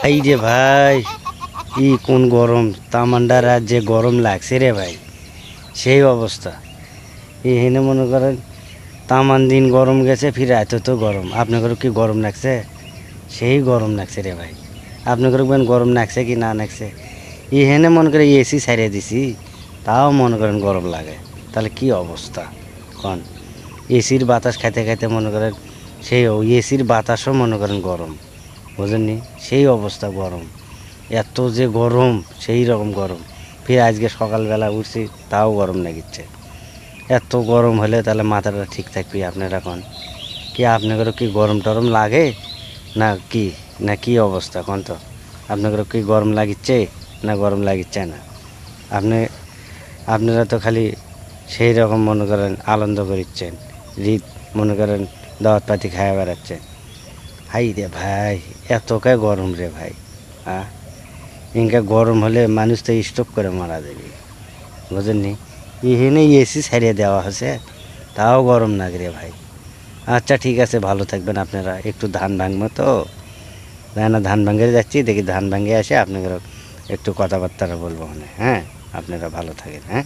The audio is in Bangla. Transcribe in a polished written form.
এই রে ভাই, ই কোন গরম, তামান্ডা রাজ্যে গরম লাগছে রে ভাই, সেই অবস্থা। এখানে মনে করেন তামান দিন গরম গেছে, ফিরে এত তো গরম। আপনাদের কি গরম লাগছে? সেই গরম লাগছে রে ভাই। আপনাদের গরম লাগছে কি না লাগছে? এখানে মনে করেন এসি ছাড়িয়ে দিছি, তাও মনে করেন গরম লাগে। তাহলে কি অবস্থা কন? এসির বাতাস খাইতে খাইতে মনে করেন সেই এসির বাতাসও মনে করেন গরম, বুঝেননি? সেই অবস্থা গরম, এত যে গরম, সেই রকম গরম। ফির আজকে সকালবেলা উঠছি, তাও গরম লাগিচ্ছে। এত গরম হলে তাহলে মাথাটা ঠিক থাকবি আপনার এখন? কি আপনাদেরও কি গরম টরম লাগে না কি? না কি অবস্থা কোন তো? আপনাদেরও কি গরম লাগিচ্ছে না গরম লাগিচ্ছে না? আপনি আপনারা তো খালি সেই রকম মনে করেন আনন্দ করিচ্ছেন, ঈদ মনে করেন দাওয়াত পাতি খাওয়া বেড়াচ্ছেন। হাই রে ভাই, এতটাই গরম রে ভাই। ইনকা গরম হলে মানুষ তো স্ট্রোক করে মারা যাবে, বুঝেননি? এখানে এসি ছাড়িয়ে দেওয়া হয়েছে, তাও গরম লাগে রে ভাই। আচ্ছা ঠিক আছে, ভালো থাকবেন আপনারা। একটু ধান ভাঙবো তো, তাই না, ধান ভাঙে যাচ্ছি, দেখি ধান ভাঙে আসে আপনাদের একটু কথাবার্তা বলবো, হ্যাঁ। আপনারা ভালো থাকেন, হ্যাঁ।